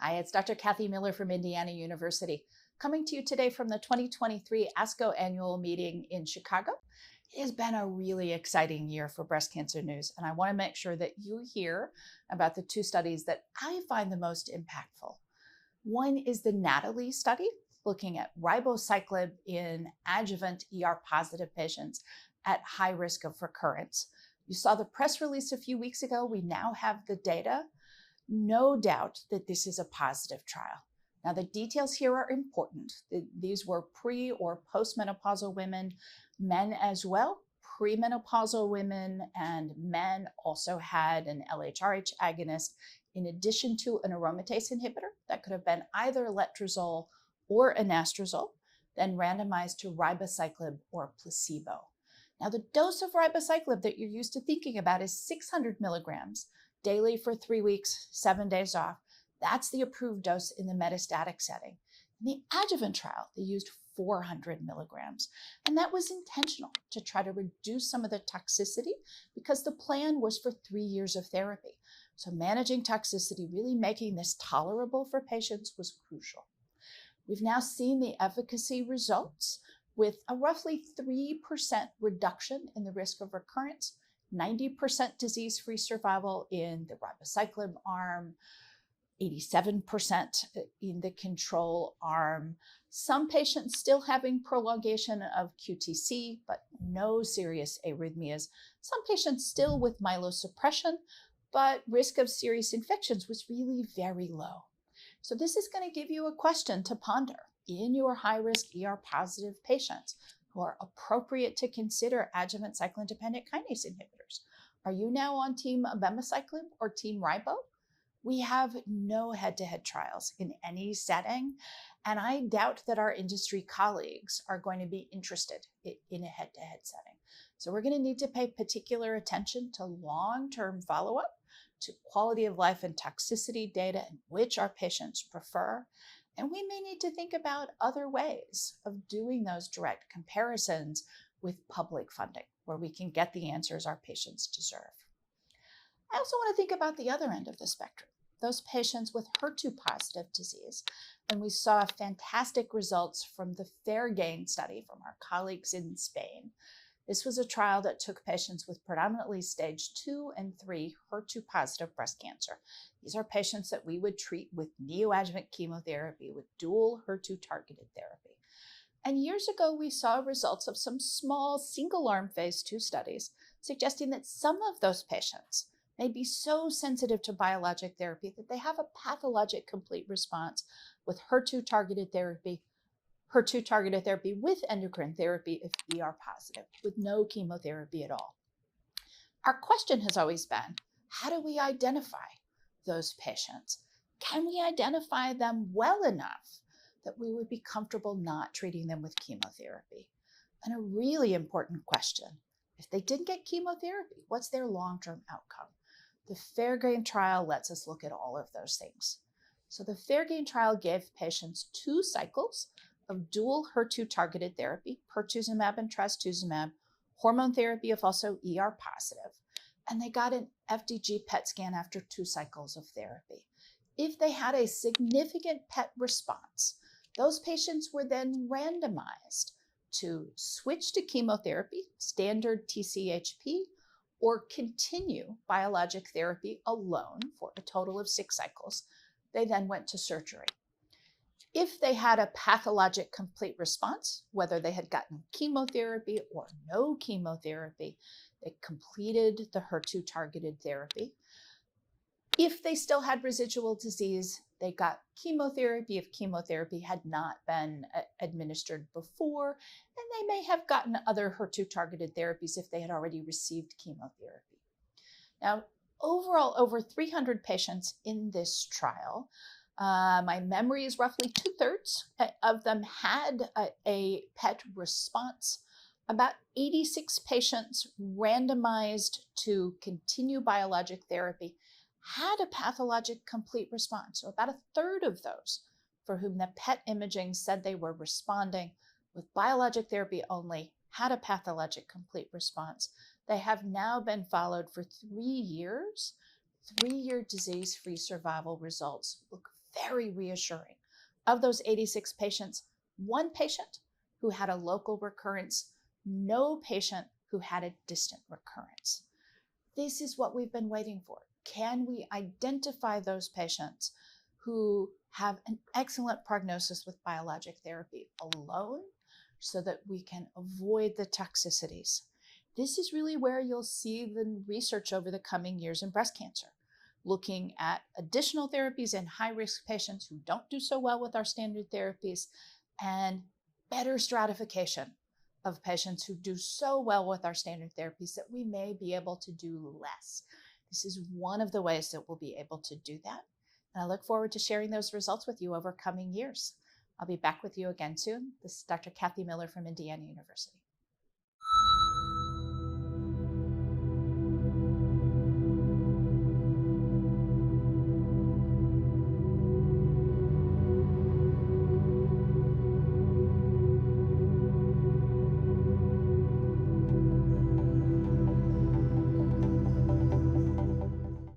Hi, it's Dr. Kathy Miller from Indiana University, coming to you today from the 2023 ASCO annual meeting in Chicago. It has been a really exciting year for breast cancer news, and I want to make sure that you hear about the two studies that I find the most impactful. One is the NATALEE study, looking at ribociclib in adjuvant ER-positive patients at high risk of recurrence. You saw the press release a few weeks ago. We now have the data. No doubt that this is a positive trial. Now, the details here are important. These were pre or postmenopausal women, men as well. Premenopausal women and men also had an LHRH agonist in addition to an aromatase inhibitor that could have been either letrozole or anastrozole, then randomized to ribociclib or placebo. Now, the dose of ribociclib that you're used to thinking about is 600 milligrams daily for 3 weeks, 7 days off. That's the approved dose in the metastatic setting. In the adjuvant trial, they used 400 milligrams, and that was intentional to try to reduce some of the toxicity because the plan was for 3 years of therapy. So managing toxicity, really making this tolerable for patients, was crucial. We've now seen the efficacy results with a roughly 3% reduction in the risk of recurrence, 90% disease-free survival in the ribociclib arm, 87% in the control arm. Some patients still having prolongation of QTc, but no serious arrhythmias. Some patients still with myelosuppression, but risk of serious infections was really very low. So this is going to give you a question to ponder in your high-risk ER-positive patients who are appropriate to consider adjuvant cyclin-dependent kinase inhibitors. Are you now on team abemaciclib or team ribo? We have no head-to-head trials in any setting, and I doubt that our industry colleagues are going to be interested in a head-to-head setting. So we're going to need to pay particular attention to long-term follow-up, to quality of life and toxicity data, and which our patients prefer. And we may need to think about other ways of doing those direct comparisons with public funding, where we can get the answers our patients deserve. I also want to think about the other end of the spectrum, those patients with HER2-positive disease. And we saw fantastic results from the FAIRGain study from our colleagues in Spain. This was a trial that took patients with predominantly stage 2 and 3 HER2-positive breast cancer. These are patients that we would treat with neoadjuvant chemotherapy, with dual HER2-targeted therapy. And years ago, we saw results of some small single-arm phase 2 studies suggesting that some of those patients may be so sensitive to biologic therapy that they have a pathologic complete response with HER2-targeted therapy with endocrine therapy if ER positive, with no chemotherapy at all. Our question has always been, how do we identify those patients? Can we identify them well enough that we would be comfortable not treating them with chemotherapy? And a really important question, if they didn't get chemotherapy, what's their long-term outcome? The FAIRGain trial lets us look at all of those things. So the FAIRGain trial gave patients 2 cycles of dual HER2-targeted therapy, pertuzumab and trastuzumab, hormone therapy if also ER positive, and they got an FDG PET scan after 2 cycles of therapy. If they had a significant PET response, those patients were then randomized to switch to chemotherapy, standard TCHP, or continue biologic therapy alone for a total of 6 cycles. They then went to surgery. If they had a pathologic complete response, whether they had gotten chemotherapy or no chemotherapy, they completed the HER2-targeted therapy. If they still had residual disease, they got chemotherapy if chemotherapy had not been administered before, and they may have gotten other HER2-targeted therapies if they had already received chemotherapy. Now, overall, over 300 patients in this trial. My memory is roughly 2/3 of them had a PET response. About 86 patients randomized to continue biologic therapy had a pathologic complete response. So about 1/3 of those for whom the PET imaging said they were responding with biologic therapy only had a pathologic complete response. They have now been followed for 3 years. 3-year disease-free survival results look very reassuring. Of those 86 patients, 1 patient who had a local recurrence, no patient who had a distant recurrence. This is what we've been waiting for. Can we identify those patients who have an excellent prognosis with biologic therapy alone so that we can avoid the toxicities? This is really where you'll see the research over the coming years in breast cancer, looking at additional therapies in high-risk patients who don't do so well with our standard therapies, and better stratification of patients who do so well with our standard therapies that we may be able to do less. This is one of the ways that we'll be able to do that. And I look forward to sharing those results with you over coming years. I'll be back with you again soon. This is Dr. Kathy Miller from Indiana University.